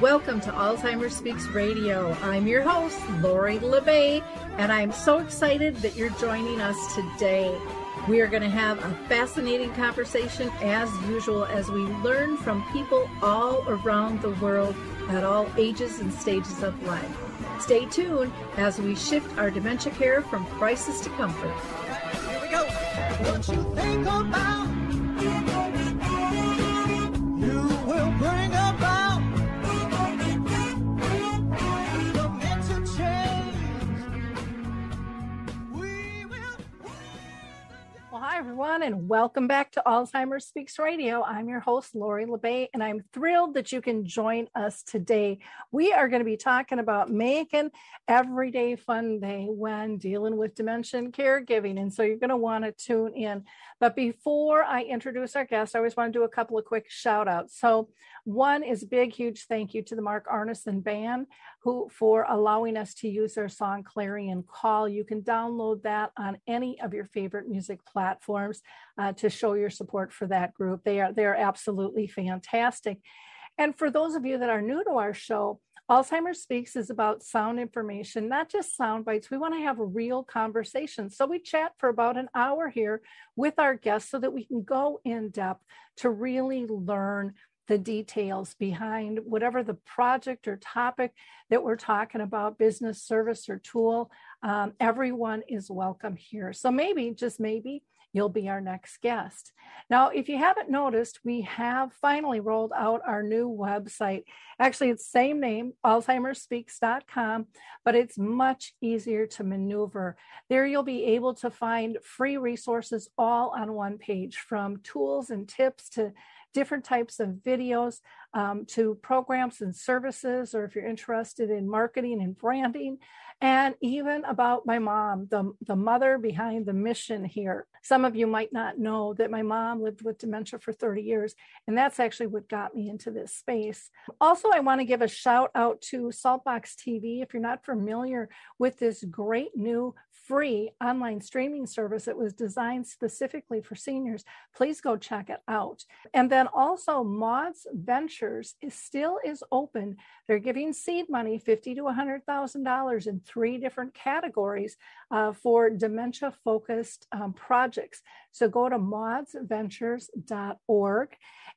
Welcome to Alzheimer Speaks Radio. I'm your host, Lori LeBay, and I'm so excited that you're joining us today. We are going to have a fascinating conversation as usual as we learn from people all around the world at all ages and stages of life. Stay tuned as we shift our dementia care from crisis to comfort. Here we go. What you think about, you will bring about. Well, hi, everyone, and welcome back to Alzheimer Speaks Radio. I'm your host, Lori LeBay, and I'm thrilled that you can join us today. We are going to be talking about making everyday fun day when dealing with dementia and caregiving, and so you're going to want to tune in. But before I introduce our guest, I always want to do a couple of quick shout-outs. So one is a big, huge thank you to the Mark Arneson Band for allowing us to use their song Clarion Call. You can download that on any of your favorite music platforms to show your support for that group. They are absolutely fantastic. And for those of you that are new to our show, Alzheimer Speaks is about sound information, not just sound bites. We want to have a real conversation. So we chat for about an hour here with our guests so that we can go in depth to really learn the details behind whatever the project or topic that we're talking about, business, service, or tool. Everyone is welcome here. So maybe, just maybe, you'll be our next guest. Now, if you haven't noticed, we have finally rolled out our new website. Actually, it's the same name, alzheimerspeaks.com, but it's much easier to maneuver. There you'll be able to find free resources all on one page, from tools and tips to different types of videos, to programs and services, or if you're interested in marketing and branding, and even about my mom, the mother behind the mission here. Some of you might not know that my mom lived with dementia for 30 years, and that's actually what got me into this space. Also, I want to give a shout out to Saltbox TV. If you're not familiar with this great new free online streaming service that was designed specifically for seniors, please go check it out. And then also Maud's Ventures still is open. They're giving seed money, $50,000 to $100,000 in 3 different categories for dementia-focused projects. So go to maudsventures.org.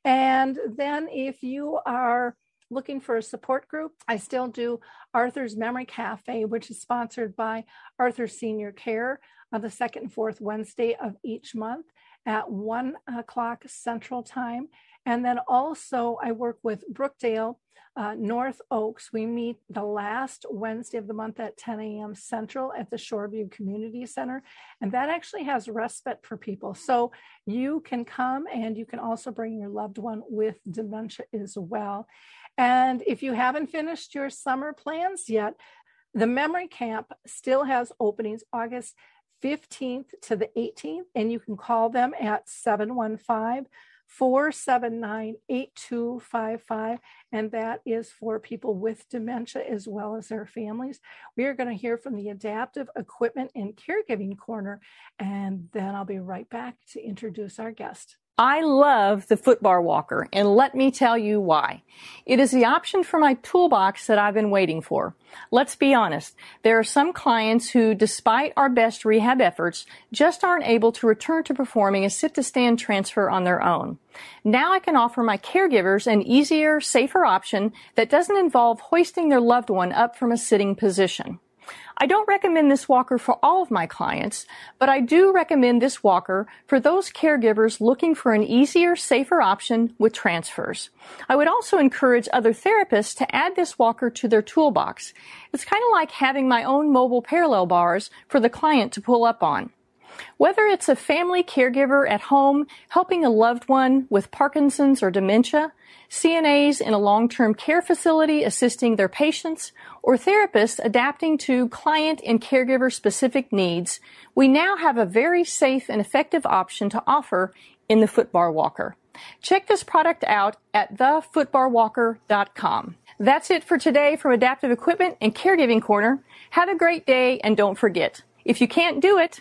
And then if you are looking for a support group, I still do Arthur's Memory Cafe, which is sponsored by Arthur Senior Care on the 2nd and 4th Wednesday of each month at 1 o'clock Central Time. And then also I work with Brookdale North Oaks. We meet the last Wednesday of the month at 10 a.m. Central at the Shoreview Community Center. And that actually has respite for people. So you can come, and you can also bring your loved one with dementia as well. And if you haven't finished your summer plans yet, the Memory Camp still has openings August 15th to the 18th, and you can call them at 715-479-8255, and that is for people with dementia as well as their families. We are going to hear from the Adaptive Equipment and Caregiving Corner, and then I'll be right back to introduce our guest. I love the footbar walker, and let me tell you why. It is the option for my toolbox that I've been waiting for. Let's be honest, there are some clients who, despite our best rehab efforts, just aren't able to return to performing a sit-to-stand transfer on their own. Now I can offer my caregivers an easier, safer option that doesn't involve hoisting their loved one up from a sitting position. I don't recommend this walker for all of my clients, but I do recommend this walker for those caregivers looking for an easier, safer option with transfers. I would also encourage other therapists to add this walker to their toolbox. It's kind of like having my own mobile parallel bars for the client to pull up on. Whether it's a family caregiver at home helping a loved one with Parkinson's or dementia, CNAs in a long-term care facility assisting their patients, or therapists adapting to client and caregiver-specific needs, we now have a very safe and effective option to offer in the footbar walker. Check this product out at thefootbarwalker.com. That's it for today from Adaptive Equipment and Caregiving Corner. Have a great day, and don't forget, if you can't do it,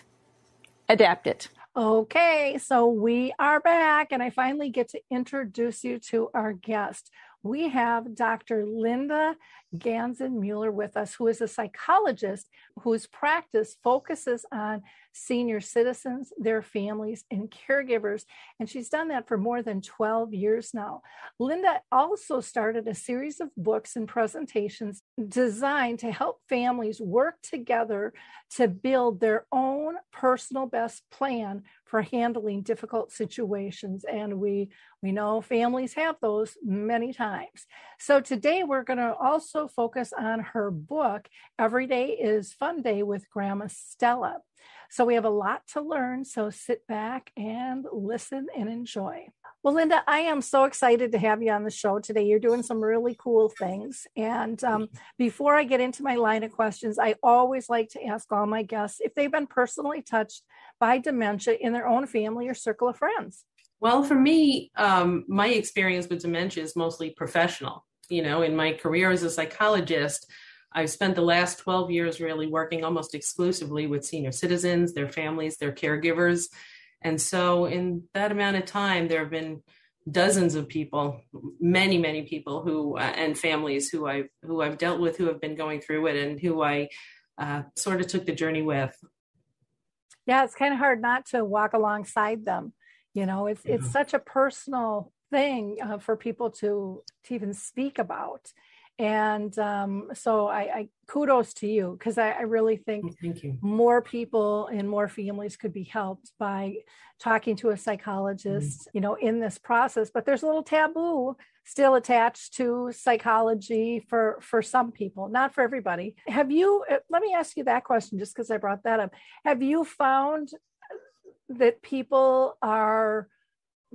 adapt it. Okay, so we are back, and I finally get to introduce you to our guest. we have Dr. Linda Ganzenmuller with us, who is a psychologist whose practice focuses on senior citizens, their families, and caregivers. And she's done that for more than 12 years now. Linda also started a series of books and presentations designed to help families work together to build their own personal best plan for handling difficult situations. And we know families have those many times. So today we're going to also focus on her book, Every Day is Funday with Grandma Stella. So we have a lot to learn. So sit back and listen and enjoy. Well, Linda, I am so excited to have you on the show today. You're doing some really cool things. And before I get into my line of questions, I always like to ask all my guests if they've been personally touched by dementia in their own family or circle of friends. Well, for me, my experience with dementia is mostly professional. You know, in my career as a psychologist, I've spent the last 12 years really working almost exclusively with senior citizens, their families, their caregivers. And so in that amount of time, there have been dozens of people, many people who and families who I've dealt with, who have been going through it, and who I sort of took the journey with. Yeah, it's kind of hard not to walk alongside them. You know, it's such a personal thing for people to even speak about. And so I kudos to you, because I really think more people and more families could be helped by talking to a psychologist, you know, in this process. But there's a little taboo still attached to psychology for some people, not for everybody. Have you, let me ask you that question just because I brought that up. Have you found that people are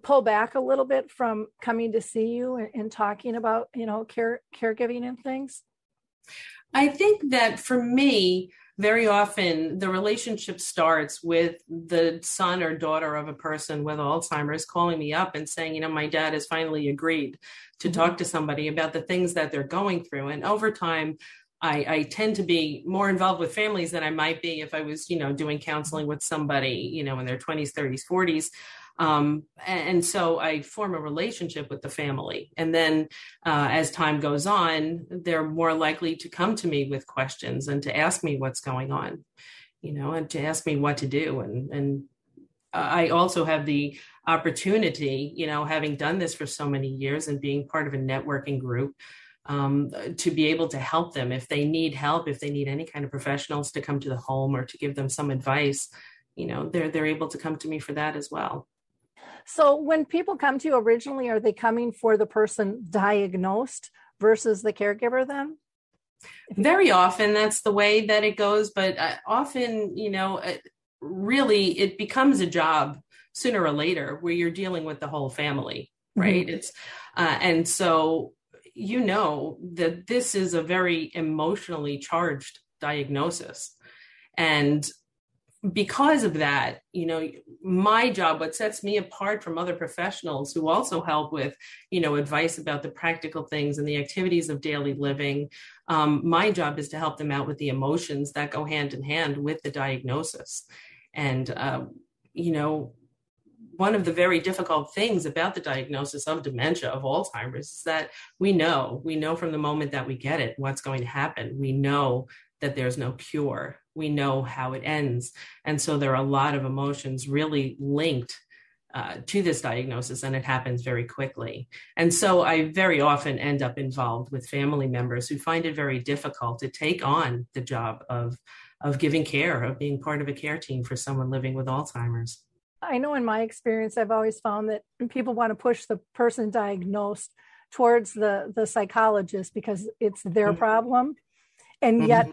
pull back a little bit from coming to see you and talking about, you know, caregiving and things? I think that for me, very often the relationship starts with the son or daughter of a person with Alzheimer's calling me up and saying, you know, my dad has finally agreed to talk to somebody about the things that they're going through. And over time, I tend to be more involved with families than I might be if I was, you know, doing counseling with somebody, you know, in their 20s, 30s, 40s. And so I form a relationship with the family. And then as time goes on, they're more likely to come to me with questions and to ask me what's going on, you know, and to ask me what to do. And I also have the opportunity, you know, having done this for so many years and being part of a networking group, to be able to help them if they need help, if they need any kind of professionals to come to the home or to give them some advice, you know, they're able to come to me for that as well. So when people come to you originally, are they coming for the person diagnosed versus the caregiver then? Very often that's the way that it goes, but often, you know, really it becomes a job sooner or later where you're dealing with the whole family, right? It's and so you know that this is a very emotionally charged diagnosis. And because of that, you know, my job, what sets me apart from other professionals who also help with, you know, advice about the practical things and the activities of daily living, my job is to help them out with the emotions that go hand in hand with the diagnosis. And, you know, one of the very difficult things about the diagnosis of dementia, of Alzheimer's, is that we know from the moment that we get it, what's going to happen. We know that there's no cure. We know how it ends. And so there are a lot of emotions really linked to this diagnosis, and it happens very quickly. And so I very often end up involved with family members who find it very difficult to take on the job of giving care, of being part of a care team for someone living with Alzheimer's. I know in my experience, I've always found that people want to push the person diagnosed towards the psychologist because it's their problem. And yet,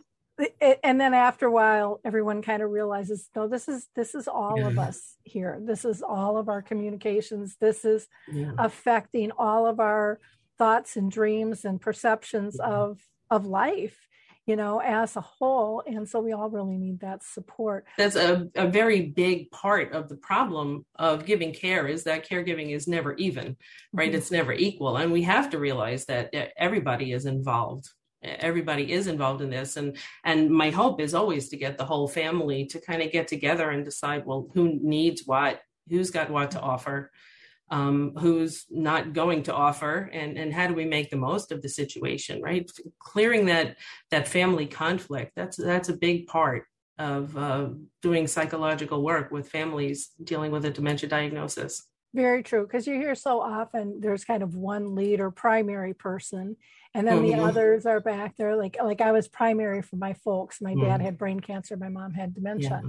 and then after a while, everyone kind of realizes, no, this is all of us here. This is all of our communications. This is affecting all of our thoughts and dreams and perceptions of life, you know, as a whole. And so we all really need that support. That's a very big part of the problem of giving care, is that caregiving is never even, right? It's never equal. And we have to realize that everybody is involved. Everybody is involved in this. And my hope is always to get the whole family to kind of get together and decide, well, who needs what, who's got what to offer. who's not going to offer, and how do we make the most of the situation, right? Clearing that family conflict, that's a big part of doing psychological work with families dealing with a dementia diagnosis. Very true, because you hear so often there's kind of one lead or primary person, and then the others are back there. Like I was primary for my folks. My dad had brain cancer, my mom had dementia,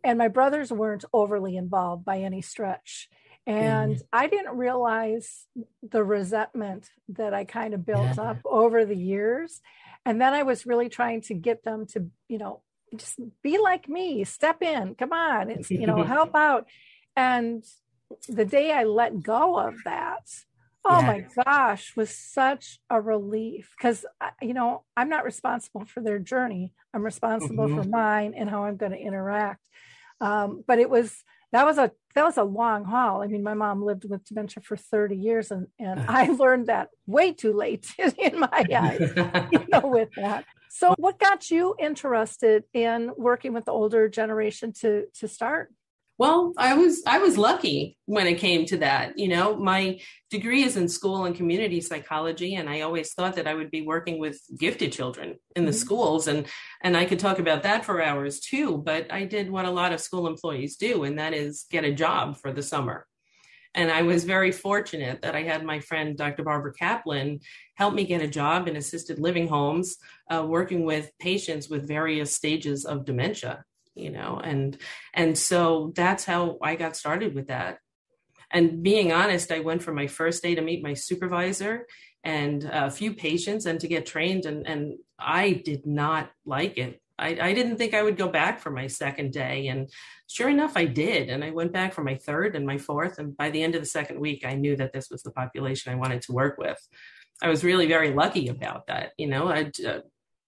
and my brothers weren't overly involved by any stretch. And I didn't realize the resentment that I kind of built up over the years. And then I was really trying to get them to, just be like me, step in, come on, it's, help out. And the day I let go of that, oh my gosh, was such a relief, because, I'm not responsible for their journey. I'm responsible for mine and how I'm going to interact. But that was a long haul. I mean, my mom lived with dementia for 30 years, and I learned that way too late in my eyes, with that. So what got you interested in working with the older generation to start? Well, I was lucky when it came to that. My degree is in school and community psychology, and I always thought that I would be working with gifted children in the schools, and I could talk about that for hours too. But I did what a lot of school employees do, and that is get a job for the summer. And I was very fortunate that I had my friend, Dr. Barbara Kaplan, help me get a job in assisted living homes, working with patients with various stages of dementia. And so that's how I got started with that. And being honest, I went for my first day to meet my supervisor and a few patients and to get trained. And I did not like it. I didn't think I would go back for my second day. And sure enough, I did. And I went back for my third and my fourth. And by the end of the second week, I knew that this was the population I wanted to work with. I was really very lucky about that.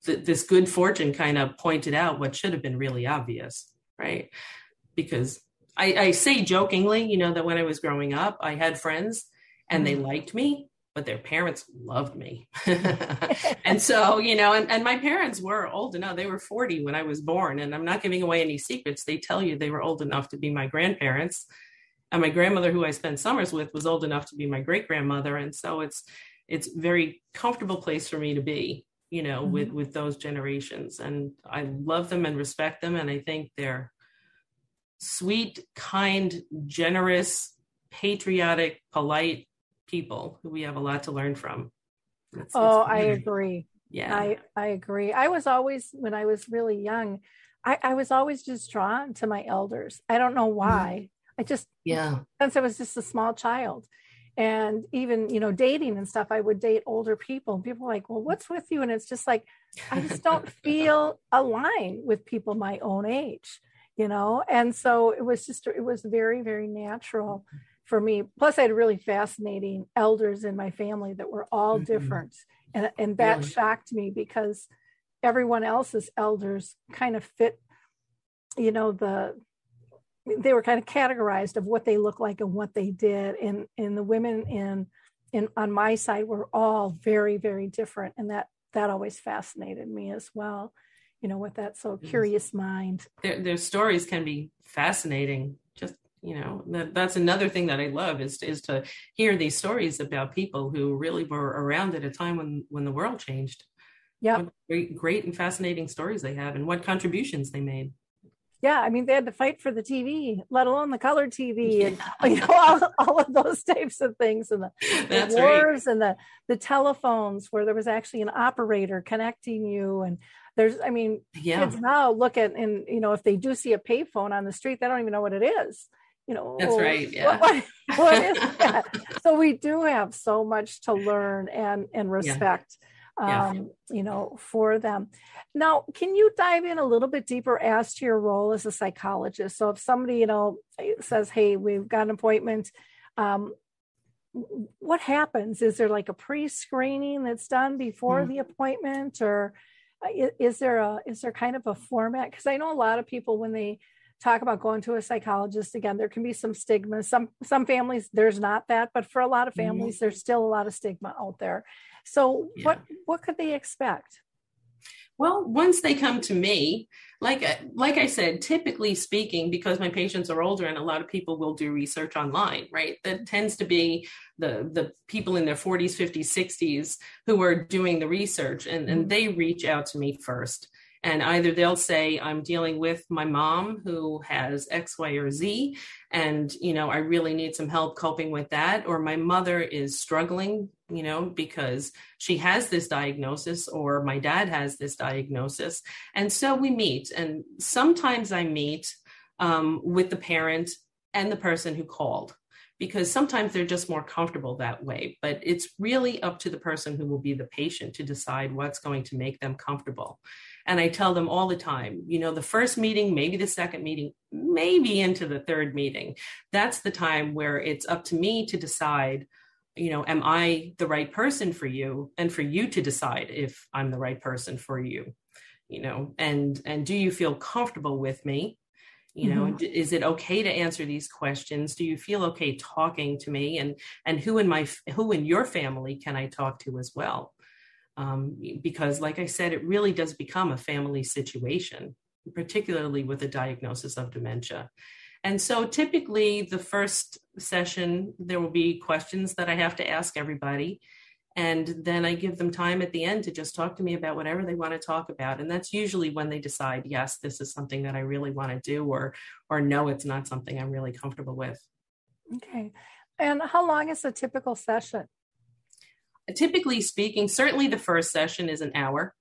This good fortune kind of pointed out what should have been really obvious, right? Because I say jokingly, that when I was growing up, I had friends and they liked me, but their parents loved me. And so, and my parents were old enough. They were 40 when I was born, and I'm not giving away any secrets. They tell you they were old enough to be my grandparents. And my grandmother, who I spent summers with, was old enough to be my great grandmother. And so it's a very comfortable place for me to be, with those generations. And I love them and respect them. And I think they're sweet, kind, generous, patriotic, polite people who we have a lot to learn from. I agree. Yeah, I agree. I was always, when I was really young, I was always just drawn to my elders. I don't know why. I just, since I was just a small child. And even, dating and stuff, I would date older people. People were like, well, what's with you? And it's just like, I just don't feel aligned with people my own age, And so it was very, very natural for me. Plus, I had really fascinating elders in my family that were all different. And that shocked me, because everyone else's elders kind of fit, they were kind of categorized of what they looked like and what they did. And the women on my side were all very, very different. And that always fascinated me as well, with that curious mind. Their stories can be fascinating. Just, that's another thing that I love is to hear these stories about people who really were around at a time when the world changed. Yeah. Great and fascinating stories they have, and what contributions they made. Yeah, I mean, they had to fight for the TV, let alone the color TV, and all of those types of things, and the wars, right. And the telephones where there was actually an operator connecting you. And kids now look at, and if they do see a payphone on the street, they don't even know what it is. That's right. Yeah. What is that? So we do have so much to learn and respect. For them. Now, can you dive in a little bit deeper as to your role as a psychologist? So if somebody, says, hey, we've got an appointment, what happens? Is there like a pre-screening that's done before the appointment, or is there kind of a format? Because I know a lot of people, when they talk about going to a psychologist, again, there can be some stigma. Some families, there's not that, but for a lot of families, there's still a lot of stigma out there. So what could they expect? Well, once they come to me, like I said, typically speaking, because my patients are older and a lot of people will do research online, right? That tends to be the people in their 40s, 50s, 60s who are doing the research, and they reach out to me first. And either they'll say, I'm dealing with my mom who has X, Y, or Z, and, I really need some help coping with that. Or my mother is struggling, because she has this diagnosis, or my dad has this diagnosis. And so we meet. And sometimes I meet with the parent and the person who called, because sometimes they're just more comfortable that way. But it's really up to the person who will be the patient to decide what's going to make them comfortable. And I tell them all the time, the first meeting, maybe the second meeting, maybe into the third meeting, that's the time where it's up to me to decide, am I the right person for you, and for you to decide if I'm the right person for you, and do you feel comfortable with me? Is it okay to answer these questions? Do you feel okay talking to me? And who in your family can I talk to as well? Because like I said, it really does become a family situation, particularly with a diagnosis of dementia. And so typically the first session, there will be questions that I have to ask everybody. And then I give them time at the end to just talk to me about whatever they want to talk about. And that's usually when they decide, yes, this is something that I really want to do, or no, it's not something I'm really comfortable with. Okay. And how long is a typical session? Typically speaking, certainly the first session is an hour.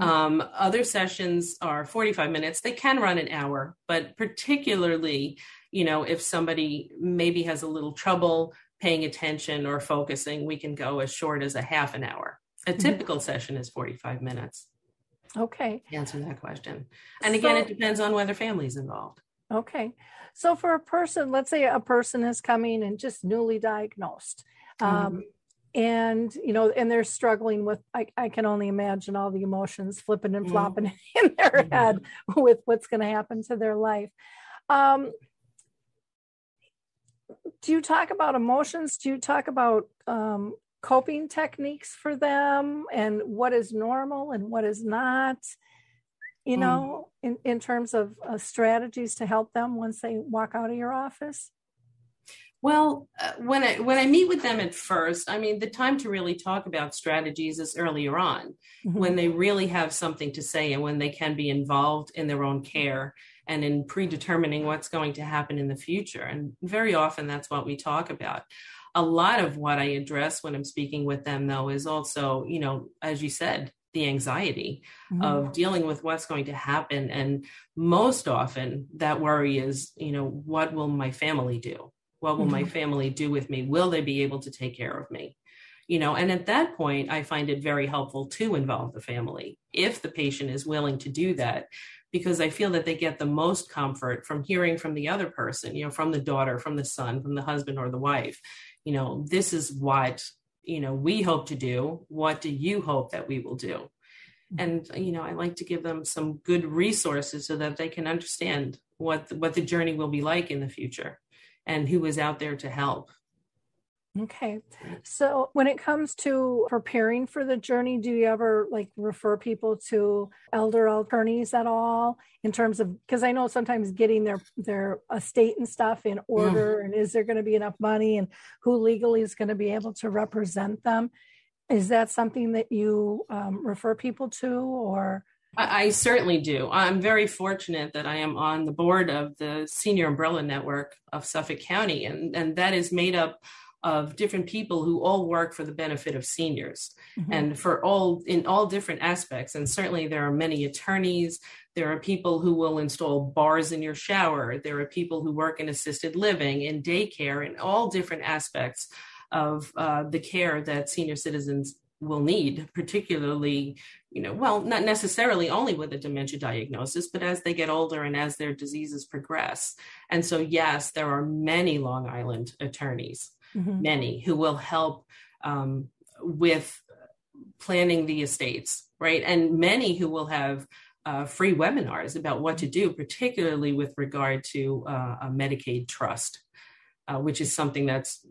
Other sessions are 45 minutes. They can run an hour, but particularly, if somebody maybe has a little trouble paying attention or focusing, we can go as short as a half an hour. A typical session is 45 minutes. Okay. To answer that question. And again, it depends on whether family's involved. Okay. So for a person, let's say a person is coming and just newly diagnosed, and, and they're struggling with, I can only imagine all the emotions flipping and flopping in their head with what's going to happen to their life. Do you talk about emotions? Do you talk about coping techniques for them, and what is normal and what is not, in terms of strategies to help them once they walk out of your office? Well, when I meet with them at first, the time to really talk about strategies is earlier on, when they really have something to say and when they can be involved in their own care and in predetermining what's going to happen in the future. And very often that's what we talk about. A lot of what I address when I'm speaking with them, though, is also, as you said, the anxiety of dealing with what's going to happen. And most often that worry is, what will my family do? What will my family do with me? Will they be able to take care of me? And at that point, I find it very helpful to involve the family if the patient is willing to do that, because I feel that they get the most comfort from hearing from the other person, from the daughter, from the son, from the husband or the wife. This is what, we hope to do. What do you hope that we will do? And, I like to give them some good resources so that they can understand what the journey will be like in the future and who is out there to help. Okay. So when it comes to preparing for the journey, do you ever refer people to elder attorneys at all, in terms of, because I know sometimes getting their estate and stuff in order, and is there going to be enough money, and who legally is going to be able to represent them? Is that something that you refer people to, or? I certainly do. I'm very fortunate that I am on the board of the Senior Umbrella Network of Suffolk County, and that is made up of different people who all work for the benefit of seniors, and in all different aspects. And certainly there are many attorneys. There are people who will install bars in your shower. There are people who work in assisted living, in daycare, in all different aspects of the care that senior citizens will need, particularly, not necessarily only with a dementia diagnosis, but as they get older and as their diseases progress. And so, yes, there are many Long Island attorneys, many who will help with planning the estates, right? And many who will have free webinars about what to do, particularly with regard to a Medicaid trust, which is something that's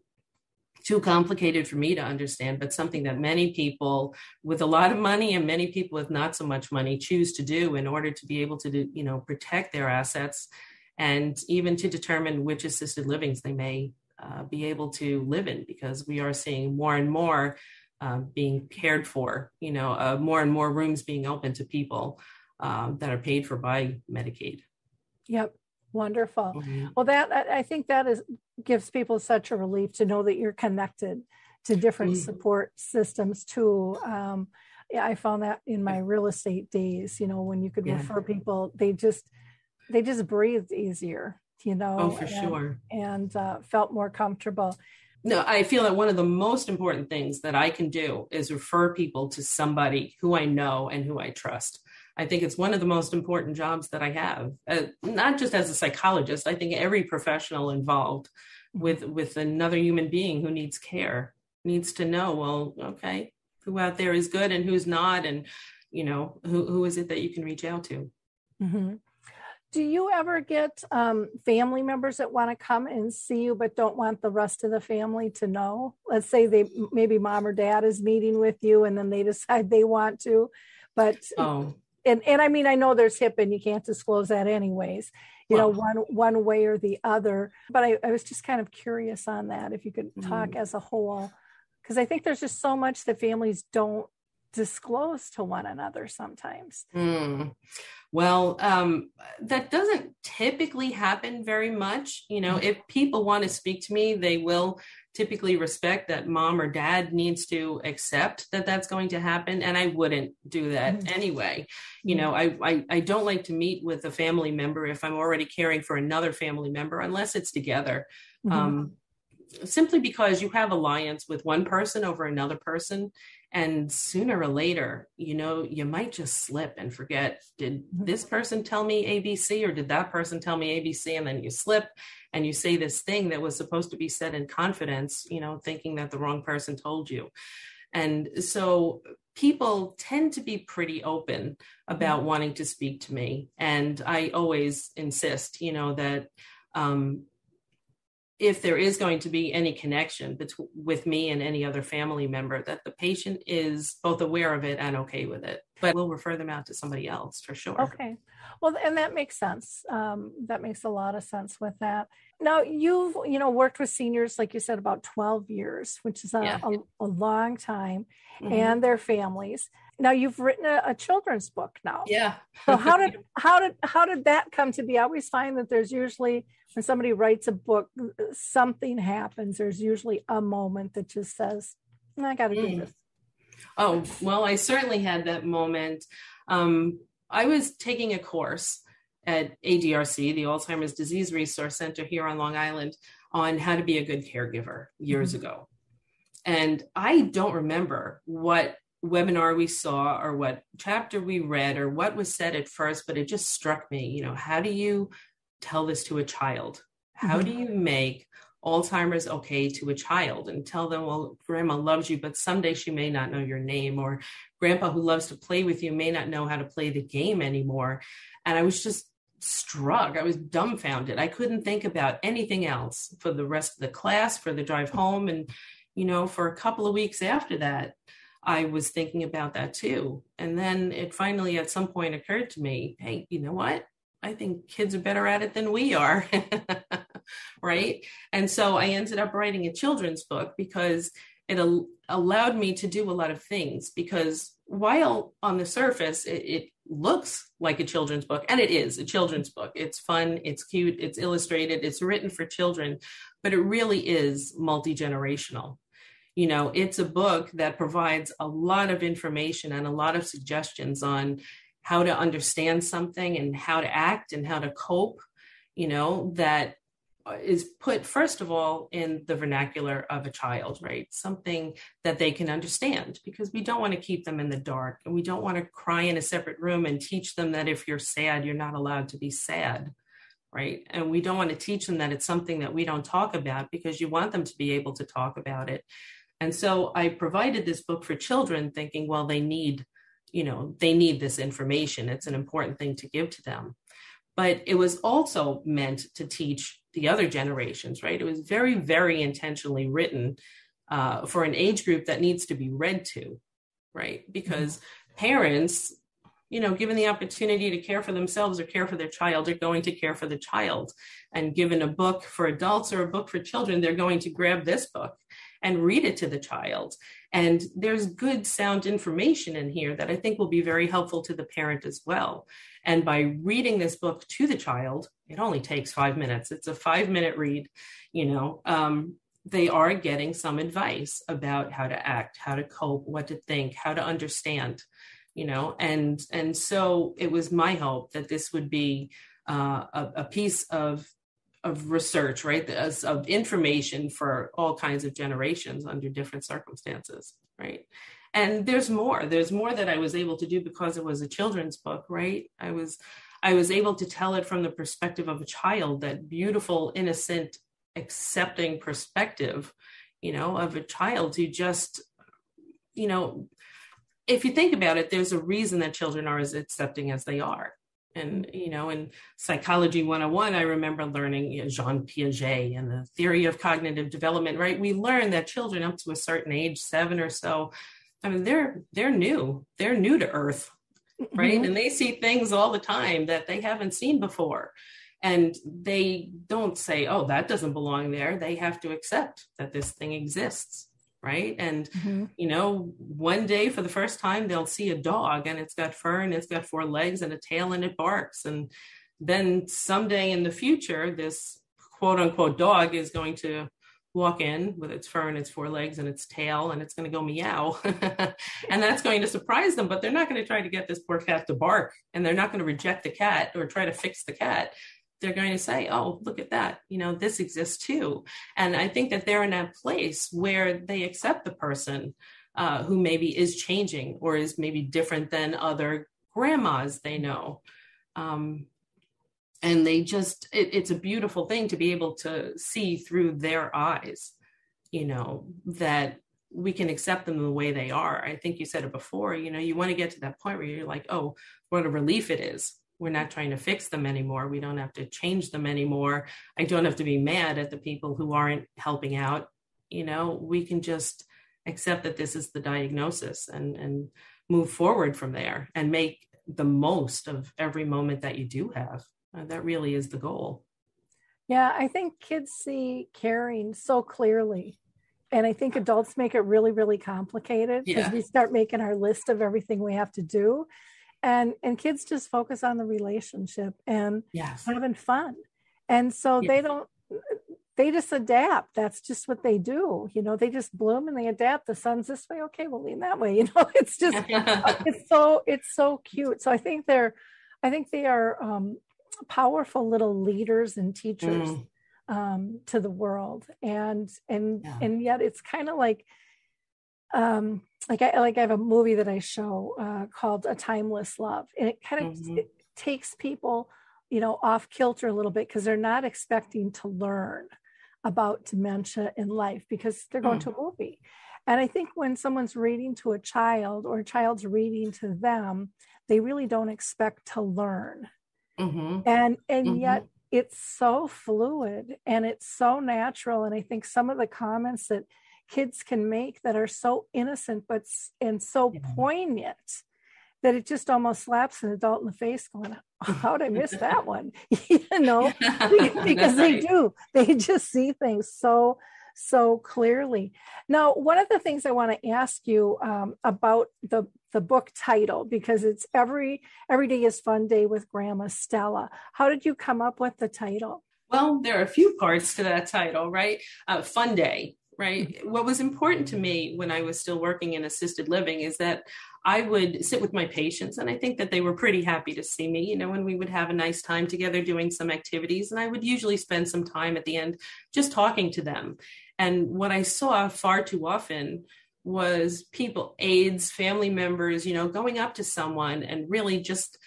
too complicated for me to understand, but something that many people with a lot of money and many people with not so much money choose to do in order to be able to do, protect their assets and even to determine which assisted livings they may be able to live in, because we are seeing more and more being cared for, more and more rooms being open to people that are paid for by Medicaid. Yep. Wonderful. Mm-hmm. Well, I think that gives people such a relief to know that you're connected to different support systems too. I found that in my real estate days, when you could refer people, they just breathed easier, Oh, for sure. And felt more comfortable. No, I feel that one of the most important things that I can do is refer people to somebody who I know and who I trust. I think it's one of the most important jobs that I have, not just as a psychologist. I think every professional involved with another human being who needs care needs to know, well, okay, who out there is good and who's not, and, who is it that you can reach out to. Mm-hmm. Do you ever get family members that want to come and see you but don't want the rest of the family to know? Let's say maybe mom or dad is meeting with you and then they decide they want to, but... And I mean, I know there's HIPAA and you can't disclose that anyways, one way or the other. But I was just kind of curious on that, if you could talk as a whole, because I think there's just so much that families don't disclose to one another sometimes. Well, that doesn't typically happen very much. If people want to speak to me, they will typically respect that mom or dad needs to accept that that's going to happen. And I wouldn't do that anyway. I don't like to meet with a family member if I'm already caring for another family member, unless it's together. Simply because you have alliance with one person over another person. And sooner or later, you might just slip and forget, did this person tell me ABC or did that person tell me ABC? And then you slip and you say this thing that was supposed to be said in confidence, thinking that the wrong person told you. And so people tend to be pretty open about wanting to speak to me. And I always insist, that if there is going to be any connection with me and any other family member, that the patient is both aware of it and okay with it. But we'll refer them out to somebody else for sure. Okay. Well, and that makes sense. That makes a lot of sense with that. Now, you've, worked with seniors, like you said, about 12 years, which is a long time, and their families. Now, you've written a children's book now. Yeah. So how did that come to be? I always find that there's usually, when somebody writes a book, something happens. There's usually a moment that just says, I got to do this. Oh, well, I certainly had that moment. I was taking a course at ADRC, the Alzheimer's Disease Resource Center here on Long Island, on how to be a good caregiver years ago. And I don't remember what webinar we saw or what chapter we read or what was said at first, but it just struck me, how do you tell this to a child? How do you make Alzheimer's okay to a child and tell them, well, grandma loves you, but someday she may not know your name, or grandpa who loves to play with you may not know how to play the game anymore. And I was just struck. I was dumbfounded. I couldn't think about anything else for the rest of the class, for the drive home. And, for a couple of weeks after that, I was thinking about that too. And then it finally at some point occurred to me, hey, you know what? I think kids are better at it than we are. Right. And so I ended up writing a children's book because it allowed me to do a lot of things, because while on the surface, it looks like a children's book, and it is a children's book. It's fun, it's cute, it's illustrated, it's written for children, but it really is multi-generational. It's a book that provides a lot of information and a lot of suggestions on how to understand something and how to act and how to cope, that is put, first of all, in the vernacular of a child, right? Something that they can understand, because we don't want to keep them in the dark, and we don't want to cry in a separate room and teach them that if you're sad, you're not allowed to be sad, right? And we don't want to teach them that it's something that we don't talk about, because you want them to be able to talk about it. And so I provided this book for children thinking, well, they need this information. It's an important thing to give to them. But it was also meant to teach the other generations, right? It was very, very intentionally written for an age group that needs to be read to, right? Because parents, given the opportunity to care for themselves or care for their child, are going to care for the child. And given a book for adults or a book for children, they're going to grab this book and read it to the child. And there's good, sound information in here that I think will be very helpful to the parent as well. And by reading this book to the child, it only takes 5 minutes. It's a 5-minute read, they are getting some advice about how to act, how to cope, what to think, how to understand, and so it was my hope that this would be a piece of research, right, of information for all kinds of generations under different circumstances, right? And there's more that I was able to do because it was a children's book, right? I was able to tell it from the perspective of a child, that beautiful, innocent, accepting perspective, of a child who just, if you think about it, there's a reason that children are as accepting as they are. And, in Psychology 101, I remember learning Jean Piaget and the theory of cognitive development, right? We learn that children up to a certain age, 7 or so, I mean, they're new to Earth, right? And they see things all the time that they haven't seen before. And they don't say, oh, that doesn't belong there. They have to accept that this thing exists. Right. And, one day for the first time, they'll see a dog and it's got fur and it's got 4 legs and a tail and it barks. And then someday in the future, this quote unquote dog is going to walk in with its fur and its 4 legs and its tail, and it's going to go meow. And that's going to surprise them, but they're not going to try to get this poor cat to bark, and they're not going to reject the cat or try to fix the cat. They're going to say, oh, look at that. This exists too. And I think that they're in that place where they accept the person who maybe is changing or is maybe different than other grandmas they know. And they just, it's a beautiful thing to be able to see through their eyes, that we can accept them the way they are. I think you said it before, you want to get to that point where you're like, oh, what a relief it is. We're not trying to fix them anymore. We don't have to change them anymore. I don't have to be mad at the people who aren't helping out. We can just accept that this is the diagnosis and move forward from there and make the most of every moment that you do have. That really is the goal. Yeah, I think kids see caring so clearly. And I think adults make it really, really complicated because we start making our list of everything we have to do. And kids just focus on the relationship and having fun. And so they just adapt. That's just what they do. They just bloom and they adapt. The sun's this way. Okay, we'll lean that way. It's just, it's so cute. So I think they are powerful little leaders and teachers to the world. And yet it's kind of like I have a movie that I show called A Timeless Love, and it kind of it takes people, off kilter a little bit because they're not expecting to learn about dementia in life because they're going to a movie. And I think when someone's reading to a child or a child's reading to them, they really don't expect to learn. And yet it's so fluid and it's so natural. And I think some of the comments that kids can make that are so innocent and so poignant that it just almost slaps an adult in the face going, how'd I miss that one? Because they do. They just see things so clearly. Now, one of the things I want to ask you about the book title, because it's every day is Funday with Grandma Stella. How did you come up with the title? Well, there are a few parts to that title, right? Funday. Right. What was important to me when I was still working in assisted living is that I would sit with my patients, and I think that they were pretty happy to see me, and we would have a nice time together doing some activities, and I would usually spend some time at the end just talking to them. And what I saw far too often was people, aides, family members, going up to someone and really just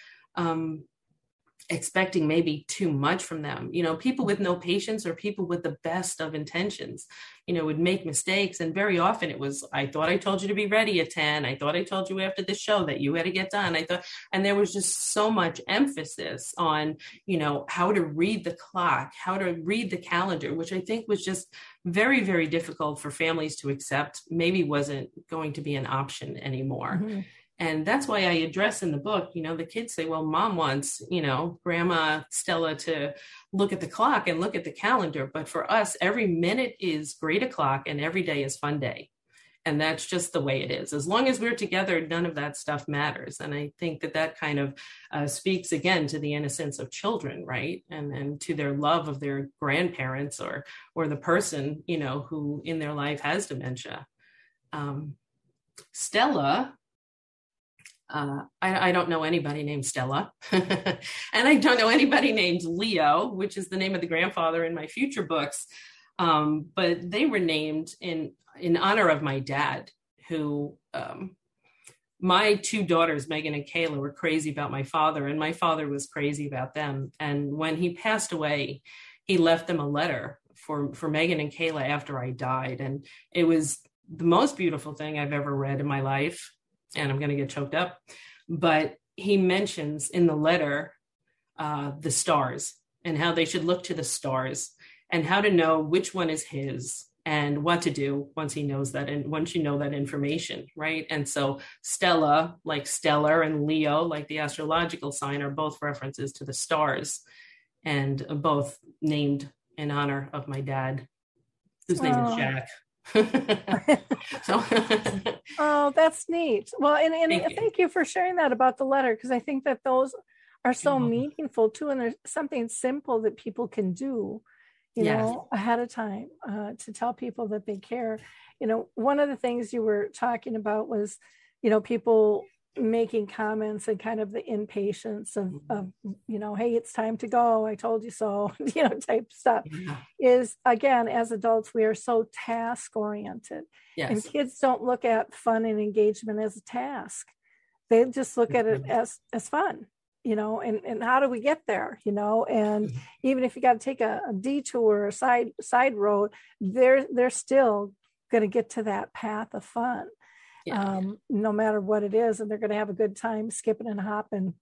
expecting maybe too much from them. People with no patience or people with the best of intentions, would make mistakes. And very often it was, I thought I told you to be ready at 10. I thought I told you after the show that you had to get done. And there was just so much emphasis on, how to read the clock, how to read the calendar, which I think was just very, very difficult for families to accept, maybe wasn't going to be an option anymore. Mm-hmm. And that's why I address in the book, the kids say, well, mom wants, Grandma Stella to look at the clock and look at the calendar. But for us, every minute is great o'clock and every day is fun day. And that's just the way it is. As long as we're together, none of that stuff matters. And I think that kind of speaks again to the innocence of children, right? And to their love of their grandparents or the person, who in their life has dementia. Stella, I don't know anybody named Stella, and I don't know anybody named Leo, which is the name of the grandfather in my future books. But they were named in honor of my dad, who my two daughters, Megan and Kayla, were crazy about my father, and my father was crazy about them. And when he passed away, he left them a letter for Megan and Kayla after I died. And it was the most beautiful thing I've ever read in my life. And I'm going to get choked up, but he mentions in the letter the stars and how they should look to the stars and how to know which one is his and what to do once he knows that, and once you know that information, right? And so Stella, like stellar, and Leo, like the astrological sign, are both references to the stars, and both named in honor of my dad, whose name is Jack. So oh, that's neat. Well, and thank you for sharing that about the letter, because I think that those are so meaningful too, and there's something simple that people can do, ahead of time to tell people that they care. One of the things you were talking about was, people making comments and kind of the impatience of hey, it's time to go, I told you so, type stuff. Is, again, as adults, we are so task oriented. Yes. And kids don't look at fun and engagement as a task. They just look at it as fun, and how do we get there, and even if you got to take a detour or a side road, they're still going to get to that path of fun. No matter what it is, and they're going to have a good time skipping and hopping,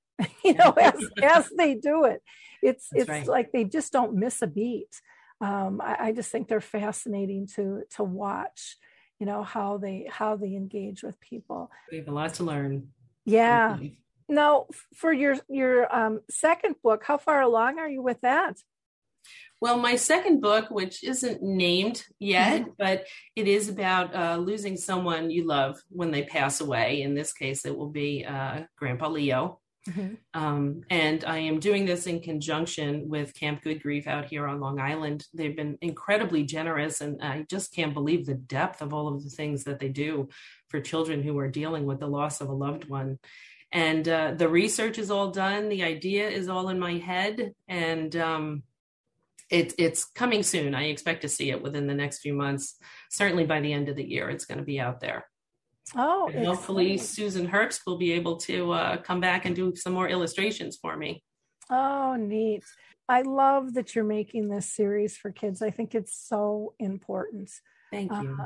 as they do it. It's right. Like they just don't miss a beat. I just think they're fascinating to watch, how they engage with people. We have a lot to learn. Yeah. Now, for your second book, how far along are you with that? Well, my second book, which isn't named yet, but it is about losing someone you love when they pass away. In this case, it will be Grandpa Leo. And I am doing this in conjunction with Camp Good Grief out here on Long Island. They've been incredibly generous, and I just can't believe the depth of all of the things that they do for children who are dealing with the loss of a loved one. And the research is all done. The idea is all in my head, and it's coming soon. I expect to see it within the next few months. Certainly by the end of the year, it's going to be out there. Oh, and hopefully Susan Herbst will be able to come back and do some more illustrations for me. Oh, neat. I love that you're making this series for kids. I think it's so important. Thank you.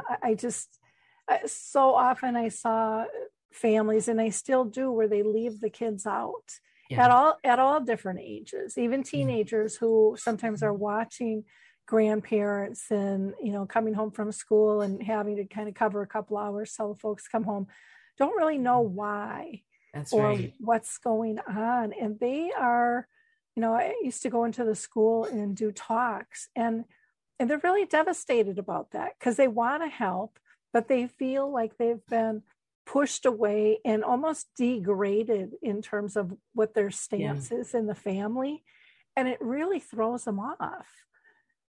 So often I saw families, and I still do, where they leave the kids out. Yeah. At all different ages, even teenagers who sometimes are watching grandparents and, coming home from school and having to kind of cover a couple hours till the folks come home, don't really know why. That's or right. What's going on. And they are, I used to go into the school and do talks, and they're really devastated about that, because they want to help, but they feel like they've been pushed away and almost degraded in terms of what their stance is in the family. And it really throws them off,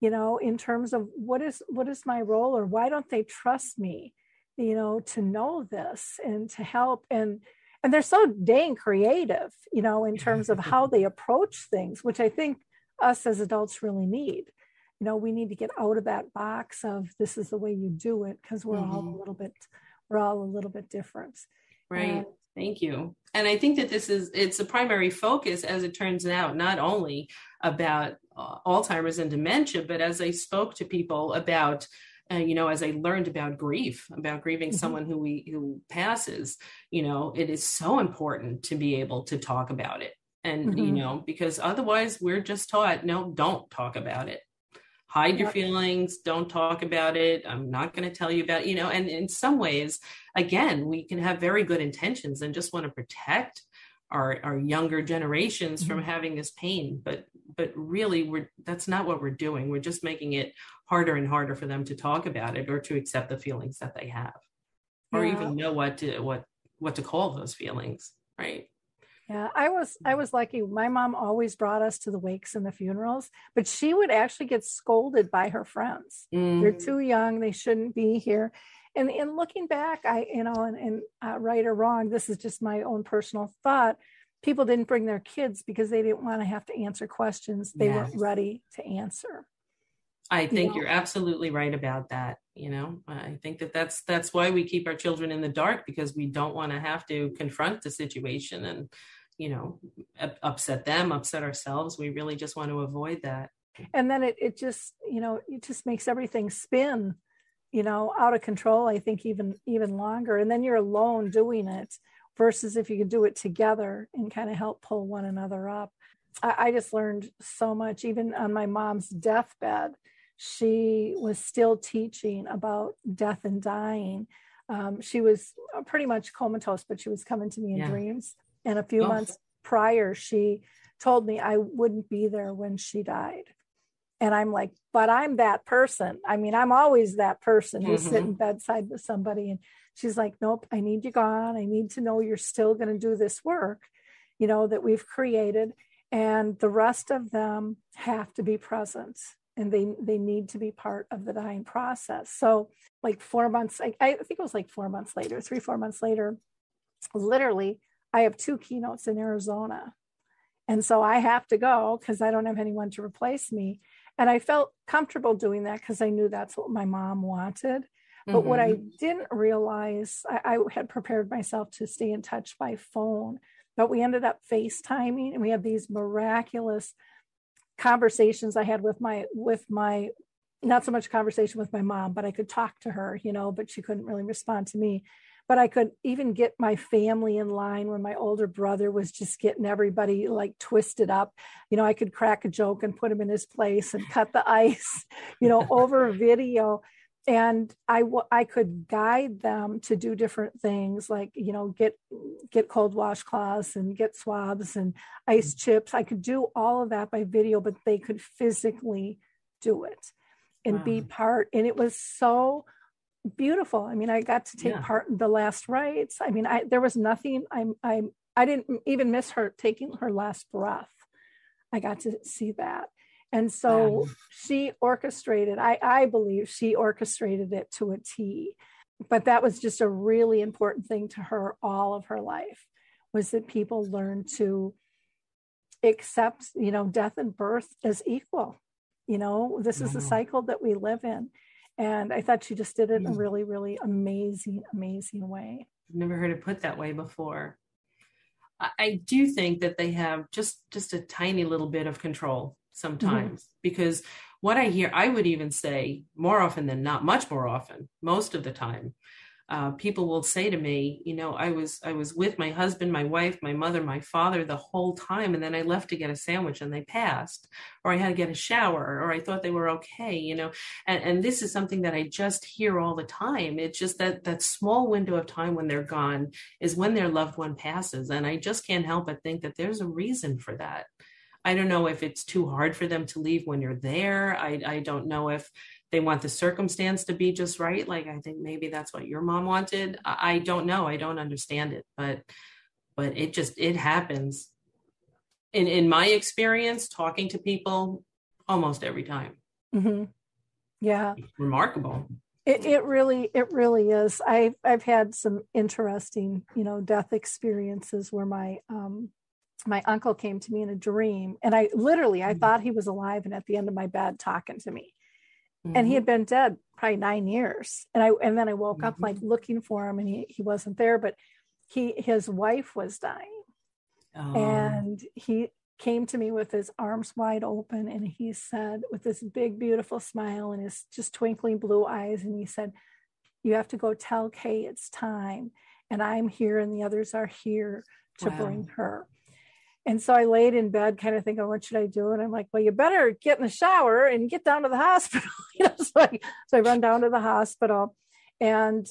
in terms of what is my role, or why don't they trust me, to know this and to help. And they're so dang creative, in terms of how they approach things, which I think us as adults really need. We need to get out of that box of this is the way you do it, because we're all a little bit different. Right. Thank you. And I think that it's a primary focus, as it turns out, not only about Alzheimer's and dementia, but as I spoke to people about, as I learned about grieving someone who passes, it is so important to be able to talk about it. And, because otherwise we're just taught, no, don't talk about it. Hide your feelings, don't talk about it. I'm not going to tell you about, and in some ways, again, we can have very good intentions and just want to protect our younger generations from having this pain. But really, that's not what we're doing. We're just making it harder and harder for them to talk about it or to accept the feelings that they have, or even know what to call those feelings, right? Yeah, I was lucky. My mom always brought us to the wakes and the funerals, but she would actually get scolded by her friends. They're too young. They shouldn't be here. And in looking back, right or wrong, this is just my own personal thought. People didn't bring their kids because they didn't want to have to answer questions they weren't ready to answer. I think you're absolutely right about that. I think that's why we keep our children in the dark, because we don't want to have to confront the situation and, upset them, upset ourselves. We really just want to avoid that. And then it just, it just makes everything spin, out of control, I think even longer. And then you're alone doing it versus if you could do it together and kind of help pull one another up. I just learned so much, even on my mom's deathbed. She was still teaching about death and dying. She was pretty much comatose, but she was coming to me in dreams. And a few months prior, she told me I wouldn't be there when she died. And I'm like, but I'm that person. I mean, I'm always that person who's sitting bedside with somebody. And she's like, nope, I need you gone. I need to know you're still going to do this work, that we've created. And the rest of them have to be present. And they need to be part of the dying process. So like 4 months, I think it was like 4 months later, 3-4 months later, literally, I have 2 keynotes in Arizona. And so I have to go because I don't have anyone to replace me. And I felt comfortable doing that because I knew that's what my mom wanted. But what I didn't realize, I had prepared myself to stay in touch by phone, but we ended up FaceTiming, and we had these miraculous conversations I had with my, not so much conversation with my mom, but I could talk to her, but she couldn't really respond to me. But I could even get my family in line when my older brother was just getting everybody like twisted up. I could crack a joke and put him in his place and cut the ice, over video. And I could guide them to do different things like, get cold washcloths and get swabs and ice chips. I could do all of that by video, but they could physically do it and be part. And it was so beautiful. I mean, I got to take part in the last rites. I mean, there was nothing. I didn't even miss her taking her last breath. I got to see that. And so she orchestrated, I believe she orchestrated it to a T, but that was just a really important thing to her all of her life, was that people learn to accept, death and birth as equal. This is the cycle that we live in. And I thought she just did it in a really, really amazing, amazing way. I've never heard it put that way before. I do think that they have just a tiny little bit of control sometimes, because what I hear, I would even say more often than not, much more often, most of the time, people will say to me, I was with my husband, my wife, my mother, my father the whole time. And then I left to get a sandwich and they passed, or I had to get a shower, or I thought they were okay, and this is something that I just hear all the time. It's just that small window of time when they're gone is when their loved one passes. And I just can't help but think that there's a reason for that. I don't know if it's too hard for them to leave when you're there. I don't know if they want the circumstance to be just right. Like, I think maybe that's what your mom wanted. I don't know. I don't understand it, but it happens. In my experience, talking to people almost every time. Yeah. It's remarkable. It really is. I've had some interesting, death experiences where my uncle came to me in a dream, and I thought he was alive and at the end of my bed talking to me. And he had been dead probably 9 years. And then I woke up like looking for him, and he wasn't there. But his wife was dying. And he came to me with his arms wide open, and he said, with this big, beautiful smile and his just twinkling blue eyes, and he said, "You have to go tell Kay it's time, and I'm here and the others are here to bring her." And so I laid in bed kind of thinking, what should I do? And I'm like, well, you better get in the shower and get down to the hospital. So I run down to the hospital, and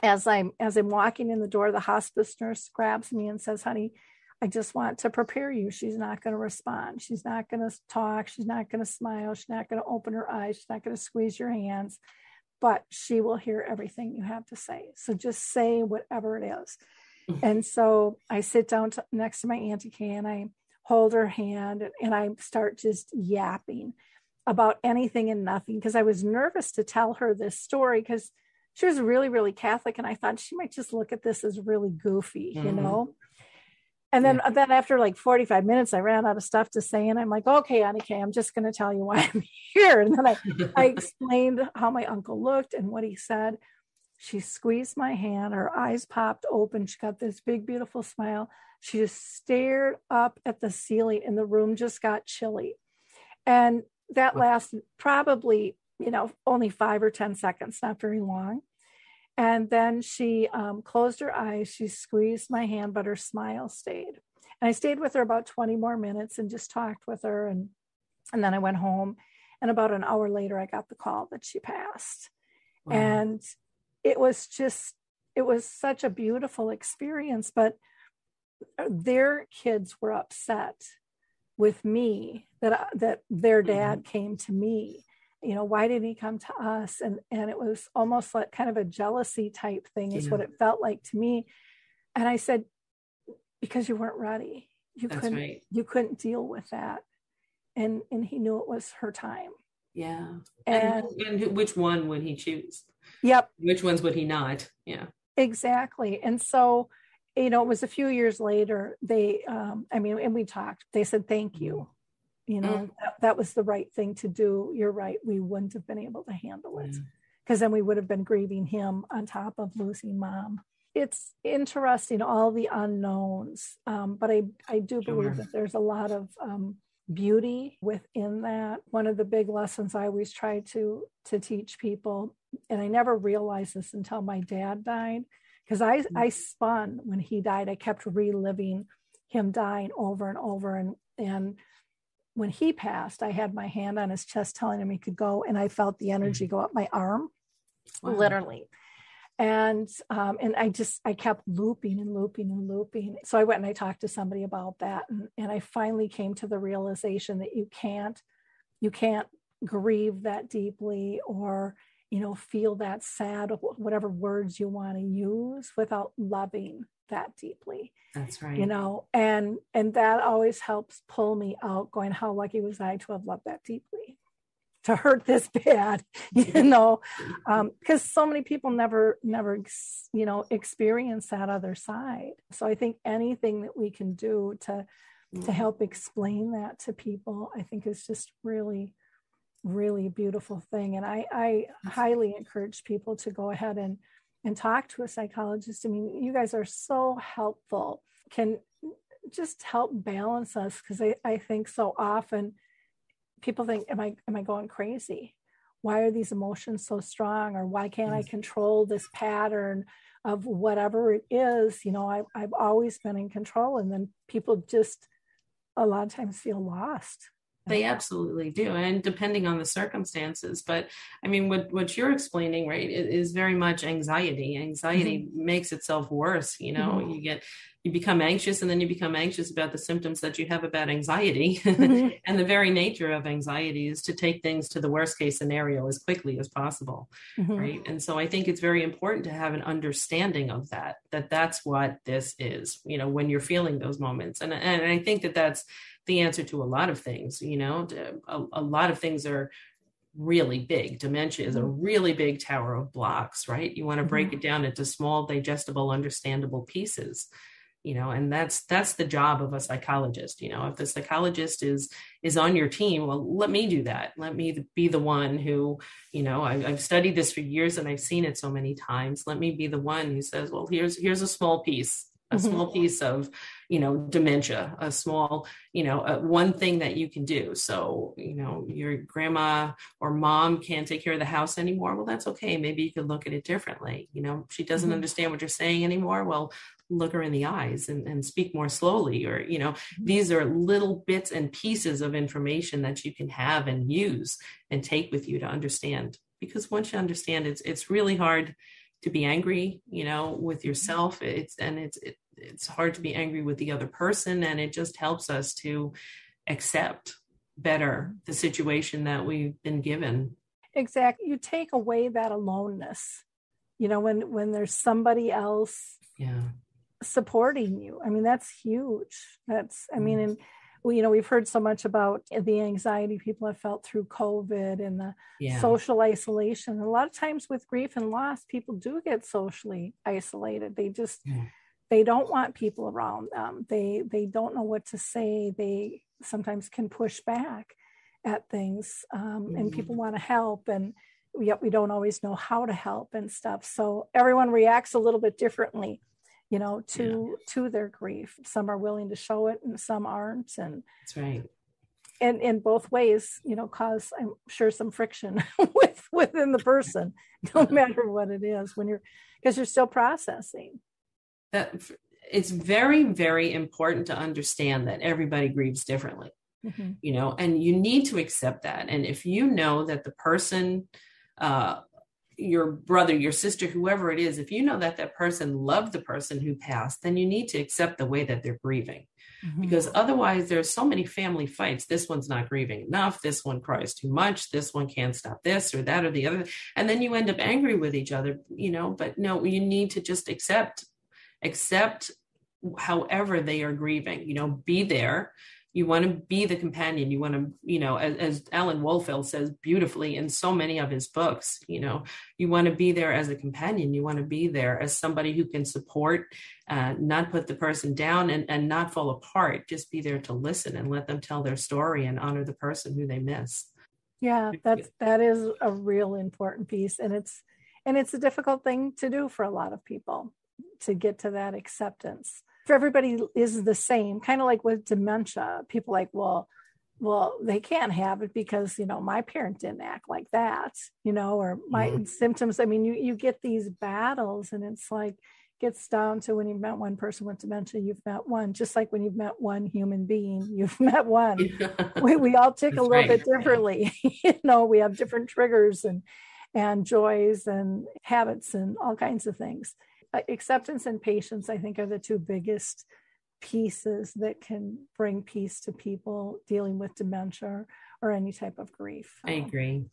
as I'm walking in the door, the hospice nurse grabs me and says, "Honey, I just want to prepare you. She's not going to respond. She's not going to talk. She's not going to smile. She's not going to open her eyes. She's not going to squeeze your hands, but she will hear everything you have to say. So just say whatever it is." And so I sit down next to my Auntie Kay, and I hold her hand, and I start just yapping about anything and nothing, because I was nervous to tell her this story, because she was really, really Catholic, and I thought she might just look at this as really goofy, you know? And then after like 45 minutes, I ran out of stuff to say, and I'm like, "Okay, Auntie Kay, I'm just going to tell you why I'm here." And then I explained how my uncle looked and what he said. She squeezed my hand, her eyes popped open. She got this big, beautiful smile. She just stared up at the ceiling, and the room just got chilly. And that lasted probably, only 5 or 10 seconds, not very long. And then she closed her eyes. She squeezed my hand, but her smile stayed. And I stayed with her about 20 more minutes and just talked with her. And then I went home. And about an hour later, I got the call that she passed. Wow. And it was such a beautiful experience. But their kids were upset with me that their dad came to me. Why didn't he come to us? And it was almost like kind of a jealousy type thing is what it felt like to me. And I said, because you weren't ready. You couldn't deal with that. And he knew it was her time. Yeah. And which one would he choose? Yep. Which ones would he not? Yeah. Exactly. And so, it was a few years later, and we talked, they said, "Thank you. That was the right thing to do. You're right. We wouldn't have been able to handle it, because then we would have been grieving him on top of losing Mom." It's interesting, all the unknowns. But I do believe that there's a lot of beauty within that. One of the big lessons I always try to teach people, and I never realized this until my dad died, because I spun when he died. I kept reliving him dying over and over. And when he passed, I had my hand on his chest telling him he could go, and I felt the energy go up my arm, literally. And I kept looping and looping and looping. So I went and I talked to somebody about that. And I finally came to the realization that you can't grieve that deeply, or, feel that sad, whatever words you want to use, without loving that deeply. That's right. And that always helps pull me out, going, how lucky was I to have loved that deeply, to hurt this bad, because so many people never, experience that other side. So I think anything that we can do to help explain that to people, I think is just really, really beautiful thing. And I highly encourage people to go ahead and talk to a psychologist. I mean, you guys are so helpful, can just help balance us, because I think so often people think, am I going crazy? Why are these emotions so strong? Or why can't I control this pattern of whatever it is? I've always been in control. And then people just a lot of times feel lost. They absolutely do. And depending on the circumstances, but I mean, what you're explaining, right, is very much anxiety. Anxiety makes itself worse. You become anxious, and then you become anxious about the symptoms that you have about anxiety. And the very nature of anxiety is to take things to the worst case scenario as quickly as possible. Right. And so I think it's very important to have an understanding of that's what this is, when you're feeling those moments. And I think that's the answer to a lot of things. A lot of things are really big. Dementia is a really big tower of blocks, right? You want to break it down into small, digestible, understandable pieces. and that's the job of a psychologist. If the psychologist is on your team, well, let me do that. Let me be the one who, I've studied this for years and I've seen it so many times. Let me be the one who says, well, here's a small piece. A small piece of, dementia, a small, one thing that you can do. So, your grandma or mom can't take care of the house anymore. Well, that's okay. Maybe you could look at it differently. She doesn't understand what you're saying anymore. Well, look her in the eyes and speak more slowly, or, these are little bits and pieces of information that you can have and use and take with you to understand. Because once you understand, it's really hard to be angry, with yourself. It's hard to be angry with the other person. And it just helps us to accept better the situation that we've been given. Exactly. You take away that aloneness, when there's somebody else supporting you. I mean, that's huge. And we've heard so much about the anxiety people have felt through COVID and the social isolation. A lot of times with grief and loss, people do get socially isolated. They just, they don't want people around them. They don't know what to say. They sometimes can push back at things, and people want to help, and yet we don't always know how to help and stuff. So everyone reacts a little bit differently, to their grief. Some are willing to show it and some aren't. And that's right. And in both ways, cause, I'm sure, some friction within the person, no matter what it is, because you're still processing. That it's very, very important to understand that everybody grieves differently, and you need to accept that. And if you know that the person, your brother, your sister, whoever it is, if you know that that person loved the person who passed, then you need to accept the way that they're grieving. Because otherwise there's so many family fights. This one's not grieving enough. This one cries too much. This one can't stop this or that or the other. And then you end up angry with each other, but no, you need to just accept however they are grieving, be there. You want to be the companion. You want to, as Alan Wolfeld says beautifully in so many of his books, you want to be there as a companion. You want to be there as somebody who can support, not put the person down and not fall apart. Just be there to listen and let them tell their story and honor the person who they miss. Yeah, that is a real important piece. And it's a difficult thing to do for a lot of people, to get to that acceptance. If everybody is the same, kind of like with dementia, people like, well, they can't have it because, my parent didn't act like that, or my symptoms. I mean, you get these battles, and it's like, gets down to when you've met one person with dementia, you've met one, just like when you've met one human being, you've met one. We all tick a little bit differently. We have different triggers and joys and habits and all kinds of things. Acceptance and patience, I think, are the two biggest pieces that can bring peace to people dealing with dementia or any type of grief. I agree.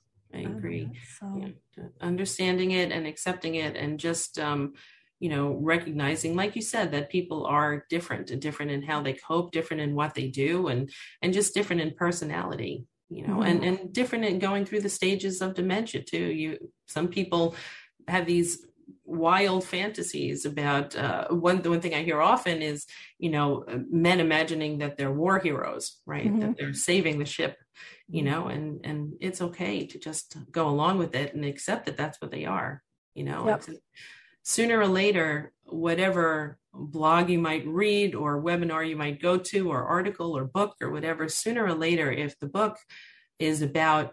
So. Understanding it and accepting it, and just, recognizing, like you said, that people are different in how they cope, different in what they do, and just different in personality. And different in going through the stages of dementia too. Some people have these wild fantasies about one thing I hear often is, men imagining that they're war heroes, right? That they're saving the ship, and it's okay to just go along with it and accept that that's what they are, Sooner or later, whatever blog you might read or webinar you might go to or article or book or whatever, sooner or later, if the book is about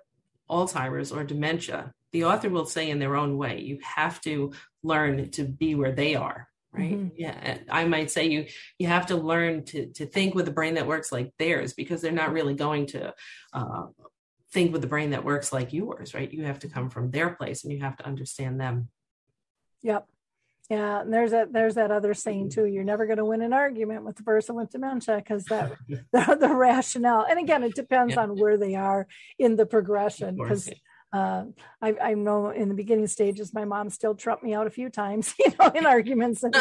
Alzheimer's or dementia, the author will say in their own way, you have to learn to be where they are, right? Yeah, I might say you have to learn to think with a brain that works like theirs, because they're not really going to think with a brain that works like yours, right? You have to come from their place and you have to understand them. Yep. Yeah, and there's that other saying too. You're never going to win an argument with the person with dementia, because that the rationale. And again, it depends on where they are in the progression. Because I know in the beginning stages, my mom still trumped me out a few times, in arguments and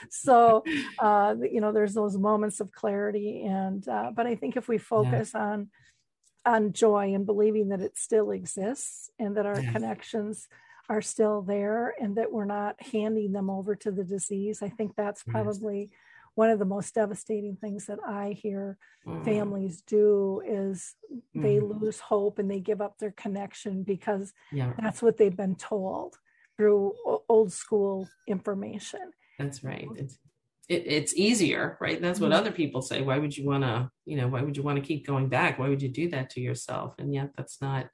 so there's those moments of clarity, and but I think if we focus on joy and believing that it still exists and that our connections are still there and that we're not handing them over to the disease. I think that's probably one of the most devastating things that I hear families do is they lose hope and they give up their connection because that's what they've been told through old school information. That's right. It's easier, right? That's what other people say. Why would you want to keep going back? Why would you do that to yourself? And yet that's not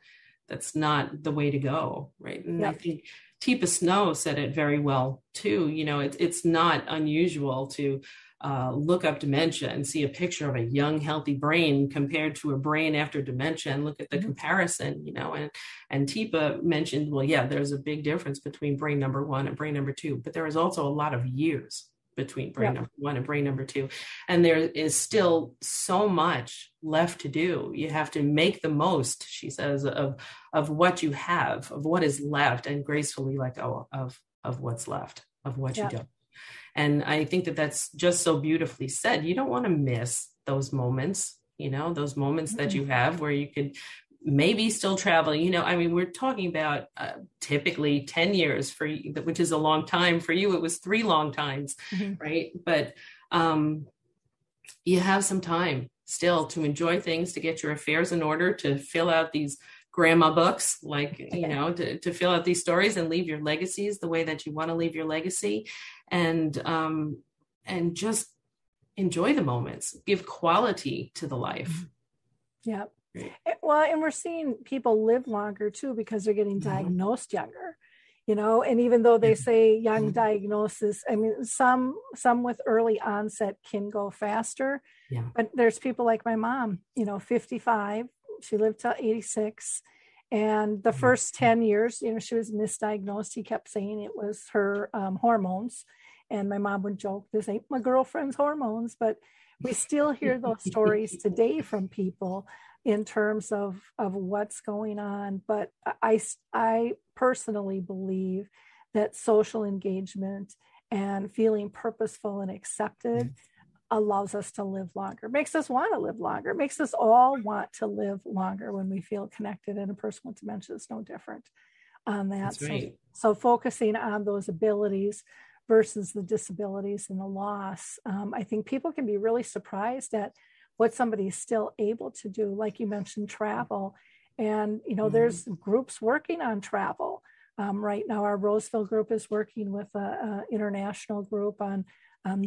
the way to go, right? And I think Teepa Snow said it very well too. It's not unusual to look up dementia and see a picture of a young, healthy brain compared to a brain after dementia and look at the comparison, and Teepa mentioned, there's a big difference between brain number 1 and brain number 2, but there is also a lot of years between brain number 1 and brain number 2. And there is still so much left to do. You have to make the most, she says, of what you have, of what is left, and gracefully let go of what's left, of what you don't. And I think that that's just so beautifully said. You don't want to miss those moments, those moments that you have where you could maybe still travel. We're talking about typically 10 years for you, which is a long time. For you, it was 3 long times, right? But you have some time still to enjoy things, to get your affairs in order, to fill out these grandma books, to fill out these stories and leave your legacies the way that you want to leave your legacy, and just enjoy the moments, give quality to the life. Yeah. Well, and we're seeing people live longer too, because they're getting diagnosed younger, and even though they say young diagnosis, some with early onset can go faster, but there's people like my mom, 55, she lived till 86. And the first 10 years, she was misdiagnosed. He kept saying it was her hormones. And my mom would joke, this ain't my girlfriend's hormones. But we still hear those stories today from people in terms of what's going on. But I personally believe that social engagement and feeling purposeful and accepted allows us to live longer, makes us want to live longer, makes us all want to live longer when we feel connected. And a person with dementia is no different on that. That's right. So focusing on those abilities versus the disabilities and the loss, I think people can be really surprised at what somebody is still able to do. Like you mentioned, travel. And, there's groups working on travel. Right now, our Roseville group is working with an international group on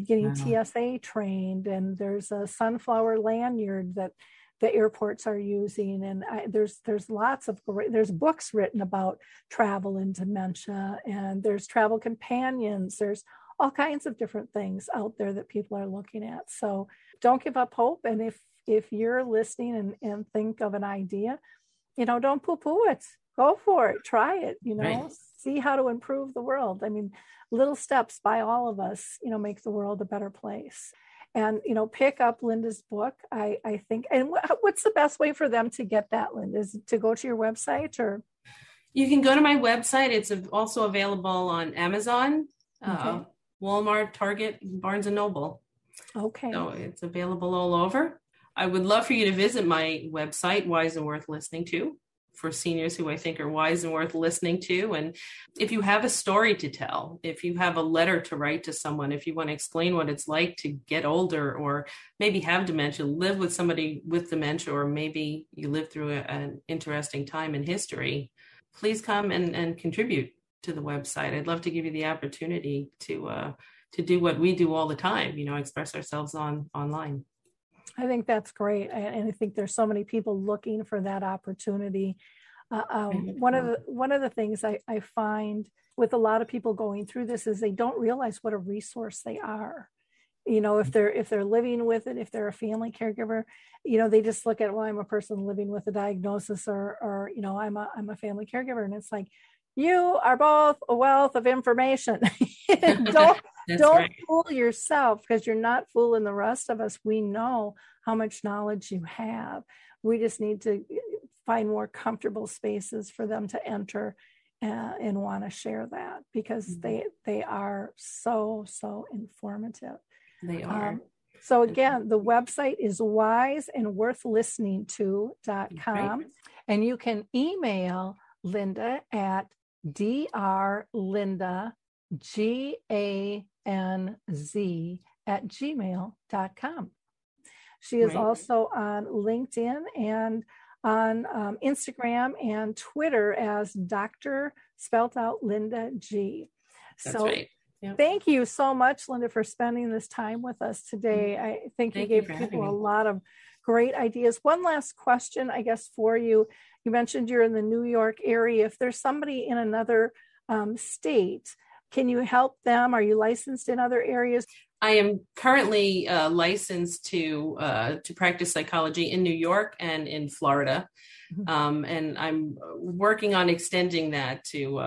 getting TSA trained, and there's a sunflower lanyard that the airports are using. And there's lots of there's books written about travel and dementia, and there's travel companions. There's all kinds of different things out there that people are looking at. So don't give up hope. And if you're listening and think of an idea, don't poo-poo it. Go for it. Try it. See how to improve the world. Little steps by all of us, make the world a better place. And, pick up Linda's book, I think. And what's the best way for them to get that, Linda? Is it to go to your website, or? You can go to my website. It's also available on Amazon, Walmart, Target, Barnes and Noble. Okay. So it's available all over. I would love for you to visit my website, Wise and Worth Listening To, for seniors who I think are wise and worth listening to. And if you have a story to tell, if you have a letter to write to someone, if you want to explain what it's like to get older, or maybe have dementia, live with somebody with dementia, or maybe you live through an interesting time in history, please come and contribute to the website. I'd love to give you the opportunity to do what we do all the time, express ourselves online. I think that's great. And I think there's so many people looking for that opportunity. One of the things I find with a lot of people going through this is they don't realize what a resource they are. If they're living with it, if they're a family caregiver, they just look at, well, I'm a person living with a diagnosis, or I'm a family caregiver. And it's like, you are both a wealth of information. Don't right. Fool yourself, because you're not fooling the rest of us. We know how much knowledge you have. We just need to find more comfortable spaces for them to enter and want to share that, because they are so informative. They are. So again, the website is wiseandworthlisteningto.com, and you can email Linda at drlinda, GANZ@gmail.com. She is also on LinkedIn and on Instagram and Twitter as Dr. spelled out Linda G. That's right. Yep. Thank you so much, Linda, for spending this time with us today. I think you gave people a lot of great ideas. One last question, I guess, for you. You mentioned you're in the New York area. If there's somebody in another state, can you help them? Are you licensed in other areas? I am currently licensed to practice psychology in New York and in Florida, and I'm working on extending that to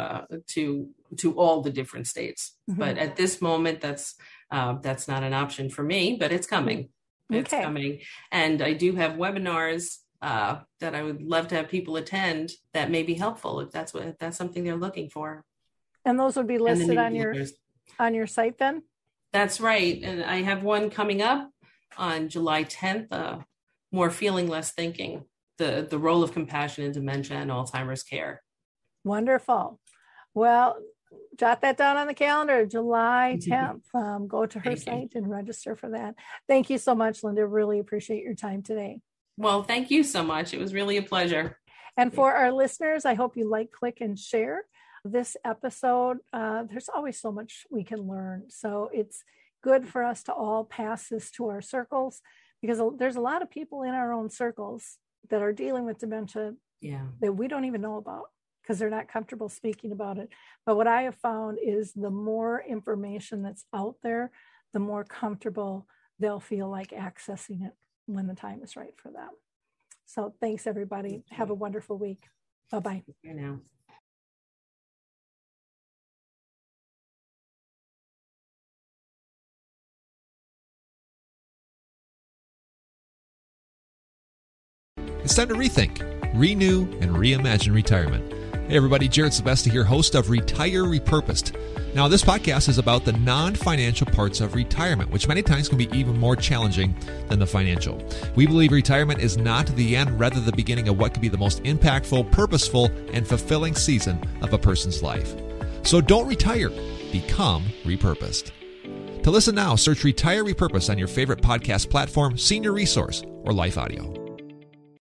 all the different states. But at this moment, that's not an option for me. But it's coming. It's coming, and I do have webinars that I would love to have people attend that may be helpful if that's something they're looking for. And those would be listed on your site then? That's right. And I have one coming up on July 10th, More Feeling, Less Thinking, the role of compassion in dementia and Alzheimer's care. Wonderful. Well, jot that down on the calendar, July 10th. Go to her site and register for that. Thank you so much, Linda. Really appreciate your time today. Well, thank you so much. It was really a pleasure. And for our listeners, I hope you like, click, and share this episode. There's always so much we can learn. So it's good for us to all pass this to our circles, because there's a lot of people in our own circles that are dealing with dementia that we don't even know about because they're not comfortable speaking about it. But what I have found is the more information that's out there, the more comfortable they'll feel like accessing it when the time is right for them. So thanks, everybody. Have a wonderful week. Bye-bye. Bye now. It's time to rethink, renew, and reimagine retirement. Hey everybody, Jared Sebesta here, host of Retire Repurposed. Now this podcast is about the non-financial parts of retirement, which many times can be even more challenging than the financial. We believe retirement is not the end, rather the beginning of what could be the most impactful, purposeful, and fulfilling season of a person's life. So don't retire, become repurposed. To listen now, search Retire Repurposed on your favorite podcast platform, Senior Resource, or Life Audio.